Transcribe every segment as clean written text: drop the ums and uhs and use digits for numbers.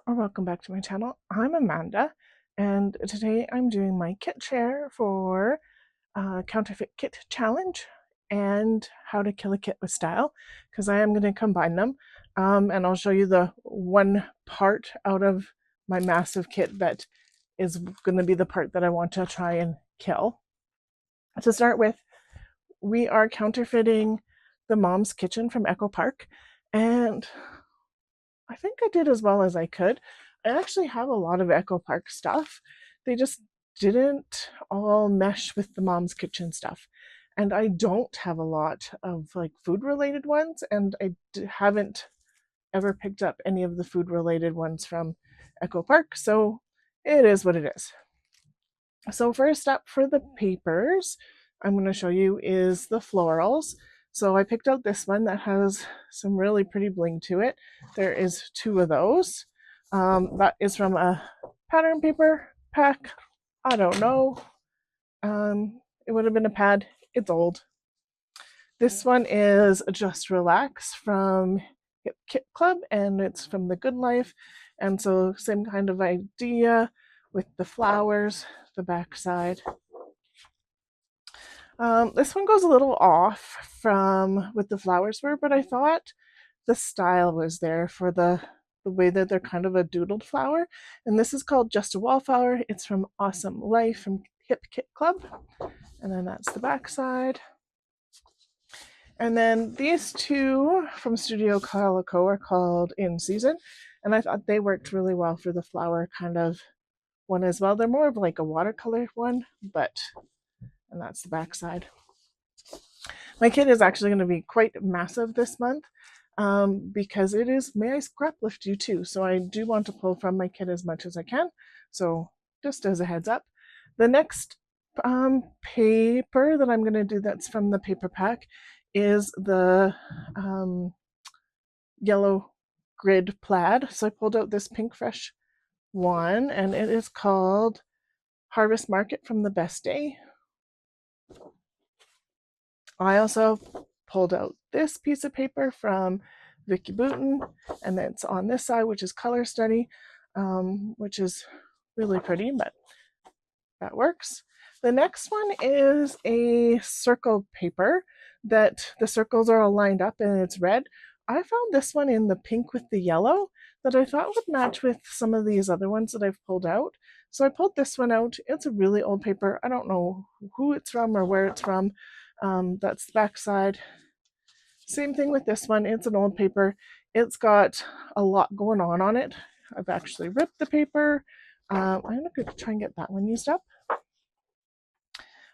Welcome back to my channel. I'm Amanda, and today I'm doing my kit share for Counterfeit Kit challenge and how to kill a kit with style, because I am going to combine them, and I'll show you the one part out of my massive kit that is going to be the part that I want to try and kill. To start with, we are counterfeiting the Mom's Kitchen from Echo Park, and I think I did as well as I could. I actually have a lot of Echo Park stuff. They just didn't all mesh with the Mom's Kitchen stuff. And I don't have a lot of like food related ones, and I haven't ever picked up any of the food related ones from Echo Park, so it is what it is. So first up for the papers, I'm going to show you is the florals. So I picked out this one that has some really pretty bling to it. There is two of those. That is from a pattern paper pack. I don't know. It would have been a pad. It's old. This one is Just Relax from Kit Club, and it's from The Good Life. And so same kind of idea with the flowers, the back side. This one goes a little off from what the flowers were, but I thought the style was there for the way that they're kind of a doodled flower. And this is called Just a Wallflower. It's from Awesome Life from Hip Kit Club. And then that's the back side. And then these two from Studio Calico are called In Season. And I thought they worked really well for the flower kind of one as well. They're more of like a watercolor one, and that's the back side. My kit is actually going to be quite massive this month because it is May I Scrap Lift You Too. So I do want to pull from my kit as much as I can. So just as a heads up. The next paper that I'm going to do that's from the paper pack is the yellow grid plaid. So I pulled out this Pink Fresh one, and it is called Harvest Market from the Best Day. I also pulled out this piece of paper from Vicky Booten, and it's on this side, which is Color Study, which is really pretty, but that works. The next one is a circle paper that the circles are all lined up and it's red. I found this one in the pink with the yellow that I thought would match with some of these other ones that I've pulled out. So I pulled this one out. It's a really old paper. I don't know who it's from or where it's from. That's the back side. Same thing with this one. It's an old paper. It's got a lot going on it. I've actually ripped the paper. I'm going to try and get that one used up.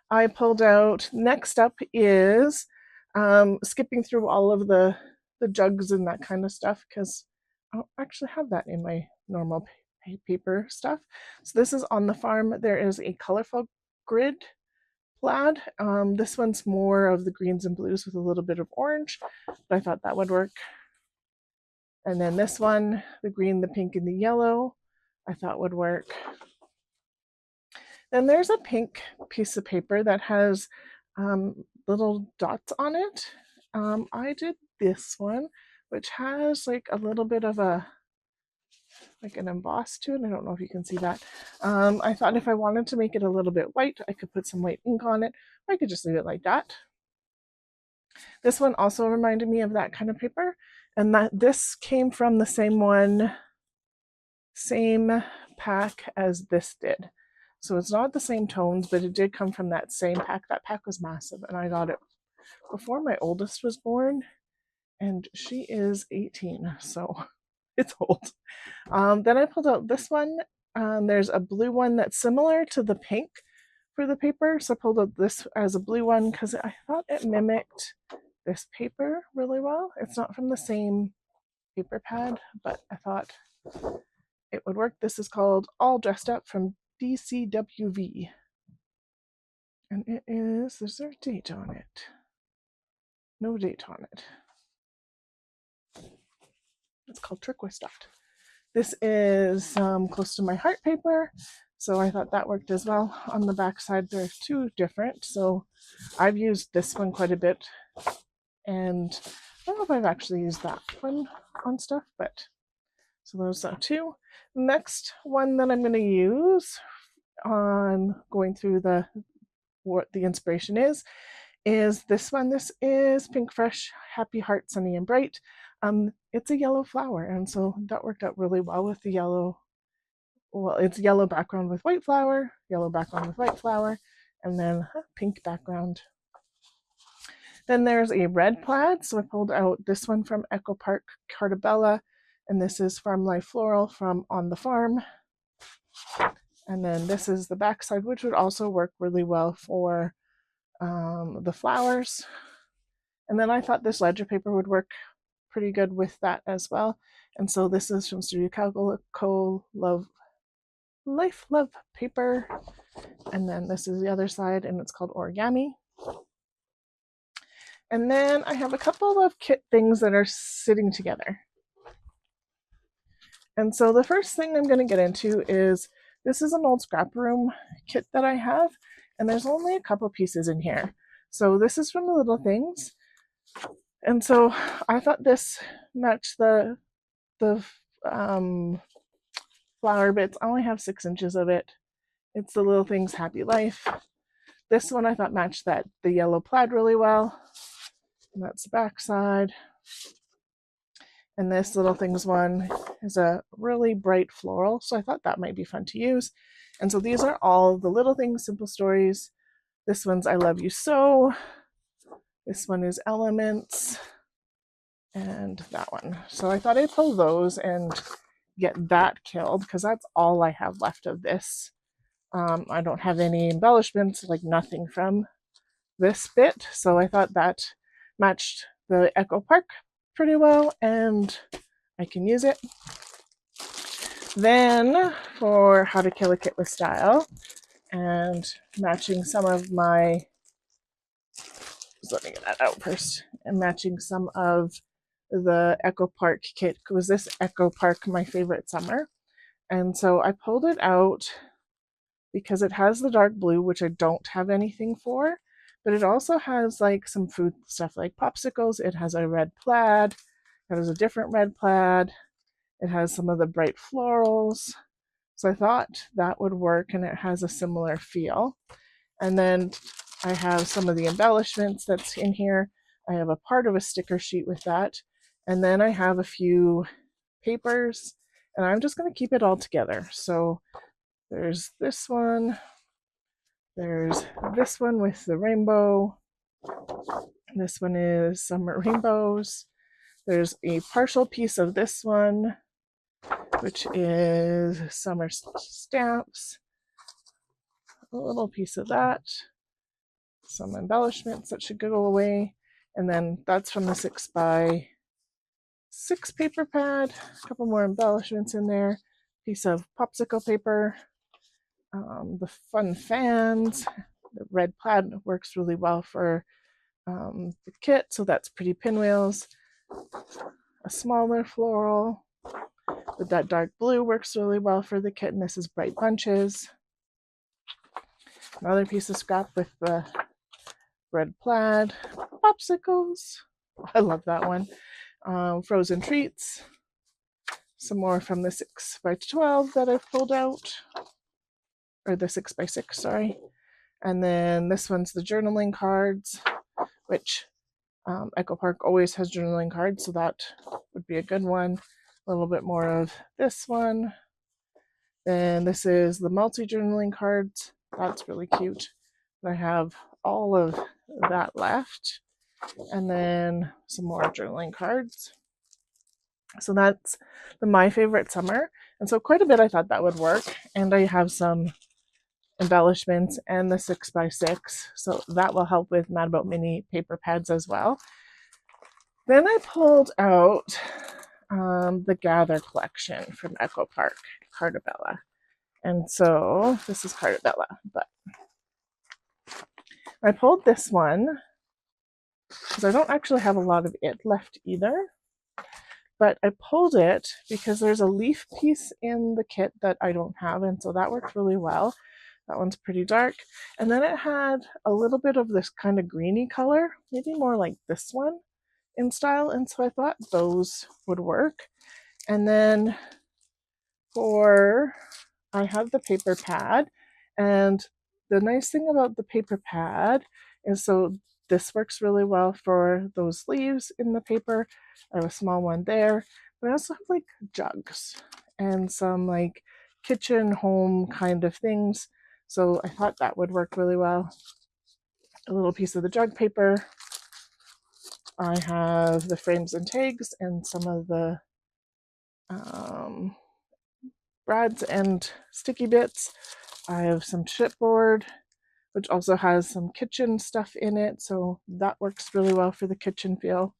I pulled out, next up is skipping through all of the jugs and that kind of stuff, because I don't actually have that in my normal paper stuff. So this is On the Farm. There is a colorful grid plaid. This one's more of the greens and blues with a little bit of orange, but I thought that would work. And then this one, the green, the pink, and the yellow, I thought would work. Then there's a pink piece of paper that has little dots on it. I did this one, which has like a little bit of an emboss to it. I don't know if you can see that. I thought if I wanted to make it a little bit white, I could put some white ink on it, or I could just leave it like that. This one also reminded me of that kind of paper, and that this came from the same pack as this did. So it's not the same tones, but it did come from that same pack. That pack was massive, and I got it before my oldest was born, and she is 18, so it's old. Then I pulled out this one. There's a blue one that's similar to the pink for the paper, so I pulled out this as a blue one because I thought it mimicked this paper really well. It's not from the same paper pad, but I thought it would work. This is called All Dressed Up from DCWV. And it is, is there a date on it? No date on it. It's called Turquoise Stuffed. This is close to my heart paper, so I thought that worked as well. On the back side, there's two different, so I've used this one quite a bit, and I don't know if I've actually used that one on stuff, but So those are two. Next one that I'm going to use on going through what the inspiration is this one. This is Pink Fresh Happy Heart Sunny and Bright. It's a yellow flower, and so that worked out really well with the yellow. Well, it's yellow background with white flower, yellow background with white flower, and then a pink background. Then there's a red plaid, so I pulled out this one from Echo Park Cartabella, and this is Farm Life Floral from On the Farm. And then this is the backside, which would also work really well for the flowers. And then I thought this ledger paper would work pretty good with that as well. And so this is from Studio Calico Life Love Paper. And then this is the other side, and it's called Origami. And then I have a couple of kit things that are sitting together. And so the first thing I'm going to get into is, this is an old scrap room kit that I have, and there's only a couple pieces in here. So this is from the Little Things. And so I thought this matched the flower bits. I only have 6 inches of it. It's the Little Things Happy Life. This one I thought matched the yellow plaid really well. And that's the back side. And this Little Things one is a really bright floral, so I thought that might be fun to use. And so these are all the Little Things Simple Stories. This one's I Love You So. This one is Elements. And that one. So I thought I'd pull those and get that killed, because that's all I have left of this. I don't have any embellishments, like nothing from this bit. So I thought that matched the Echo Park pretty well, and I can use it. Then for How to Kill a Kit with Style, and matching some of my, let me get that out first, and matching some of the Echo Park kit, was this Echo Park my favorite summer. And so I pulled it out because it has the dark blue, which I don't have anything for, but it also has like some food stuff like popsicles. It has a red plaid. It has a different red plaid. It has some of the bright florals. So I thought that would work, and it has a similar feel. And then I have some of the embellishments that's in here. I have a part of a sticker sheet with that. And then I have a few papers, and I'm just going to keep it all together. So there's this one. There's this one with the rainbow. This one is Summer Rainbows. There's a partial piece of this one, which is Summer Stamps. A little piece of that. Some embellishments that should go away. And then that's from the 6x6 paper pad. A couple more embellishments in there. Piece of popsicle paper. The fun fans. The red plaid works really well for the kit, so that's pretty pinwheels. A smaller floral, but that dark blue works really well for the kit, and this is bright bunches. Another piece of scrap with the red plaid. Popsicles, I love that one. Frozen treats. Some more from the 6x12 that I've pulled out, or the 6x6, sorry. And then this one's the journaling cards, which Echo Park always has journaling cards, so that would be a good one. A little bit more of this one. Then this is the multi-journaling cards. That's really cute. I have all of that left. And then some more journaling cards. So that's my favorite summer. And so quite a bit I thought that would work. And I have some embellishments and the 6x6, so that will help with Mad About Mini paper pads as well. Then I pulled out the Gather collection from Echo Park Cartabella, and so this is Cartabella, but I pulled this one because I don't actually have a lot of it left either, but I pulled it because there's a leaf piece in the kit that I don't have, and so that worked really well. That one's pretty dark. And then it had a little bit of this kind of greeny color, maybe more like this one in style. And so I thought those would work. And then I have the paper pad, and the nice thing about the paper pad is this works really well for those leaves in the paper. I have a small one there, but I also have like jugs and some like kitchen home kind of things. So I thought that would work really well. A little piece of the jug paper. I have the frames and tags and some of the brads and sticky bits. I have some chipboard, which also has some kitchen stuff in it, so that works really well for the kitchen feel.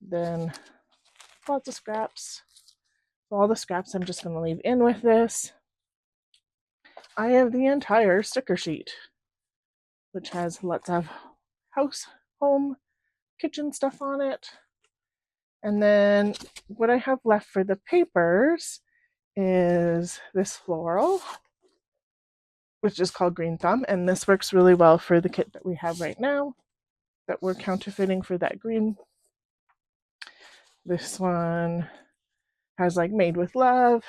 Then lots of scraps. All the scraps I'm just going to leave in with this. I have the entire sticker sheet, which has lots of house, home, kitchen stuff on it. And then what I have left for the papers is this floral, which is called Green Thumb, and this works really well for the kit that we have right now that we're counterfeiting for that green. This one has like Made with Love.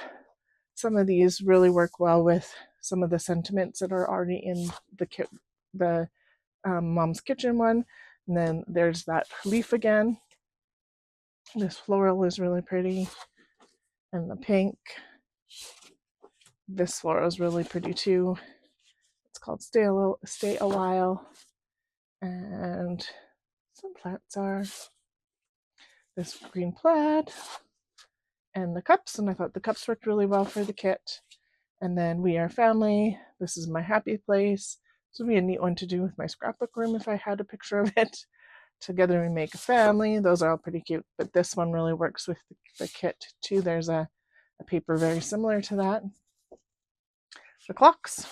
Some of these really work well with some of the sentiments that are already in the kit, the Mom's Kitchen one. And then there's that leaf again. This floral is really pretty, and the pink. This floral is really pretty too. It's called Stay a While, and some plants are this green plaid and the cups, and I thought the cups worked really well for the kit. And then We Are Family. This is my happy place. This would be a neat one to do with my scrapbook room if I had a picture of it. Together we make a family. Those are all pretty cute, but this one really works with the kit too. There's a paper very similar to that. The clocks,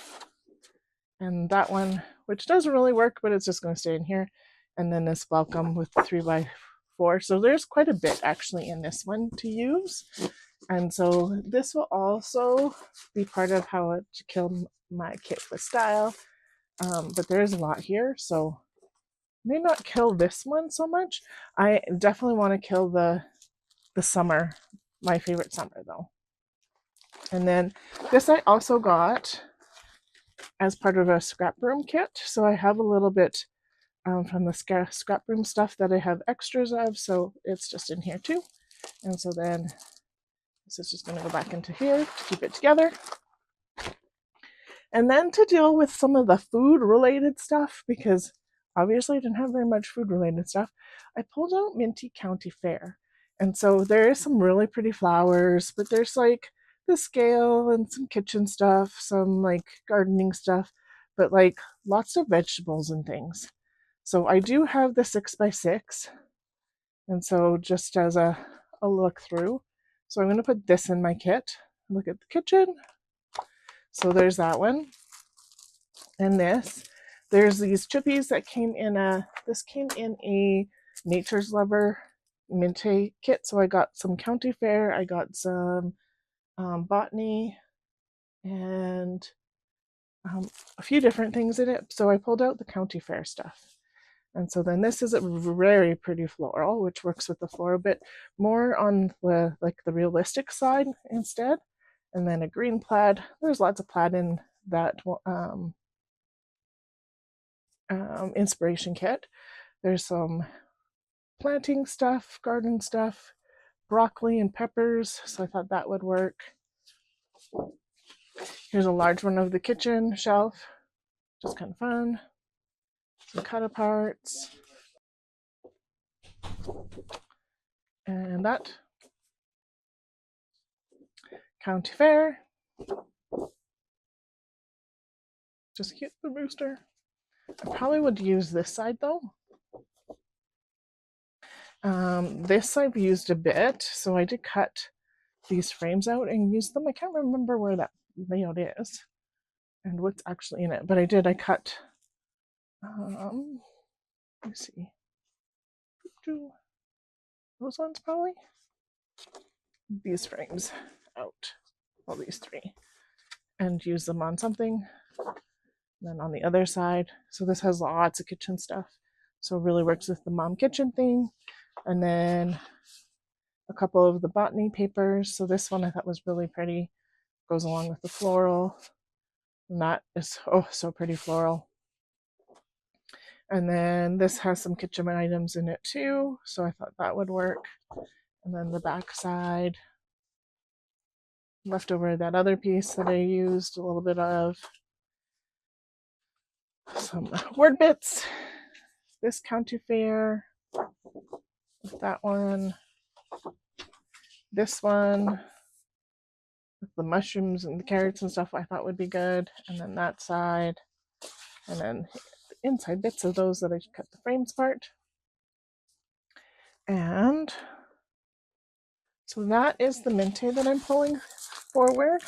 and that one, which doesn't really work, but it's just going to stay in here. And then this welcome with the 3x4. So there's quite a bit actually in this one to use. And so this will also be part of how to kill my kit with style. But there's a lot here, so may not kill this one so much. I definitely want to kill the summer, my favorite summer though. And then this I also got as part of a scrap room kit. So I have a little bit from the scrap room stuff that I have extras of, so it's just in here too. And so then this is just going to go back into here to keep it together. And then to deal with some of the food related stuff, because obviously I didn't have very much food related stuff, I pulled out Minty County Fair. And so there is some really pretty flowers, but there's like the scale and some kitchen stuff, some like gardening stuff, but like lots of vegetables and things. So I do have the 6x6. And so just as a look through, so I'm going to put this in my kit. Look at the kitchen. So there's that one. And there's these chippies that came in this came in a Nature's Lover Minty kit. So I got some County Fair, I got some botany, and a few different things in it. So I pulled out the County Fair stuff. And so then this is a very pretty floral, which works with the floral bit more on the realistic side instead. And then a green plaid. There's lots of plaid in that inspiration kit. There's some planting stuff, garden stuff, broccoli and peppers. So I thought that would work. Here's a large one of the kitchen shelf. Just kind of fun. Some cut aparts. And that County Fair. Just cute, the rooster. I probably would use this side though. This I've used a bit, so I did cut these frames out and use them. I can't remember where that layout is and what's actually in it, but I cut let me see, those ones probably, these frames out, well, these three, and use them on something. And then on the other side, so this has lots of kitchen stuff, so it really works with the mom kitchen thing. And then a couple of the botany papers. So this one I thought was really pretty, goes along with the floral, and that is so pretty floral. And then this has some kitchen items in it too, so I thought that would work. And then the back side, left over that other piece that I used a little bit of. Some word bits. This county fair, that one, this one, with the mushrooms and the carrots and stuff I thought would be good. And then that side, and then the inside bits of those that I cut the frames apart. And so that is the Minte that I'm pulling forward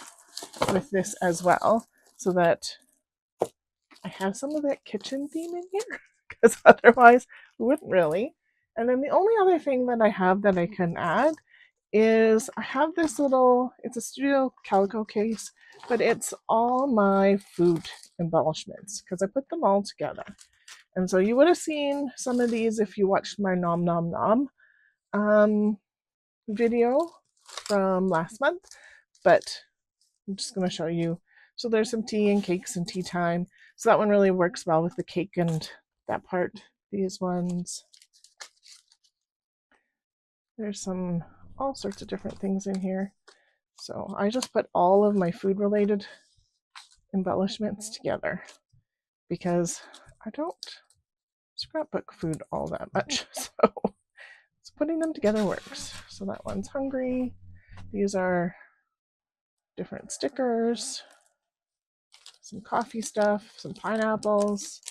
with this as well, so that I have some of that kitchen theme in here, because otherwise we wouldn't really. And then the only other thing that I have that I can add is I have this little, it's a studio calico case, but it's all my food embellishments because I put them all together. And so you would have seen some of these if you watched my Nom Nom Nom video from last month, but I'm just going to show you. So there's some tea and cakes and tea time. So that one really works well with the cake and that part. These ones, there's some all sorts of different things in here. So I just put all of my food related embellishments together because I don't scrapbook food all that much. So putting them together works. So that one's hungry. These are different stickers, some coffee stuff, some pineapples.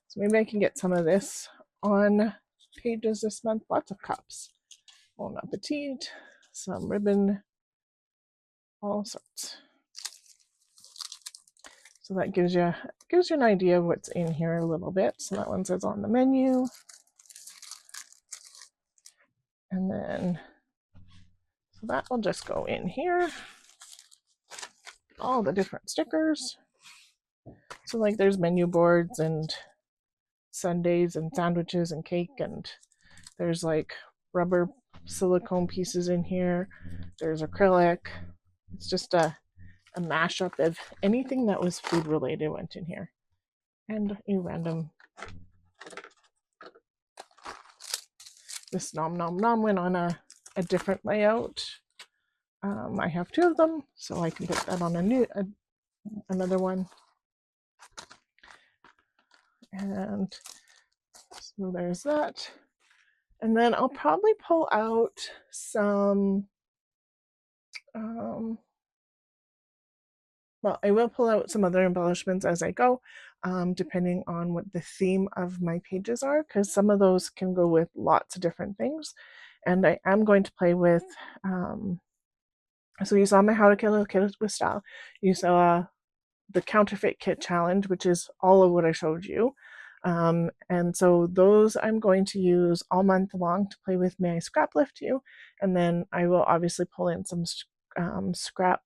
So maybe I can get some of this on pages this month. Lots of cups. Bon appetit, some ribbon, all sorts. So that gives you an idea of what's in here a little bit. So that one says on the menu. And then, so that will just go in here. All the different stickers. So like there's menu boards and sundaes and sandwiches and cake, and there's like rubber silicone pieces in here. There's acrylic. It's just a mashup of anything that was food related went in here. And a random, this Nom Nom Nom went on a different layout. I have two of them, so I can put that on another one. And so there's that. And then I'll probably pull out some, well, I will pull out some other embellishments as I go, depending on what the theme of my pages are, because some of those can go with lots of different things. And I am going to play with, so you saw my How to Kill a Kit with Style. You saw the Counterfeit Kit challenge, which is all of what I showed you. And so those I'm going to use all month long to play with May I Scrap Lift You. And then I will obviously pull in some scrap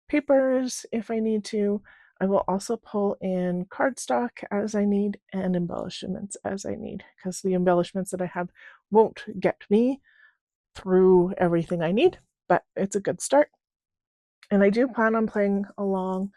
papers if I need to. I will also pull in cardstock as I need and embellishments as I need, because the embellishments that I have won't get me through everything I need, but it's a good start. And I do plan on playing along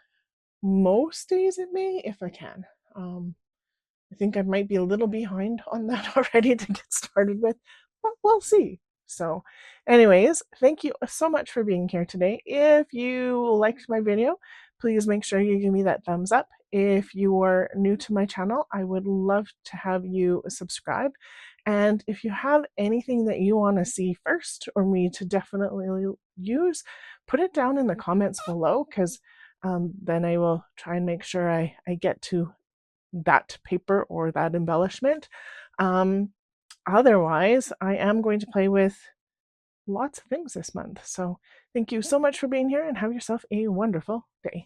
most days in May if I can. I think I might be a little behind on that already to get started with, but we'll see. So anyways, thank you so much for being here today. If you liked my video, please make sure you give me that thumbs up. If you are new to my channel, I would love to have you subscribe. And if you have anything that you want to see first or me to definitely use, put it down in the comments below, because then I will try and make sure I get to that paper or that embellishment. Otherwise, I am going to play with lots of things this month. So thank you so much for being here and have yourself a wonderful day.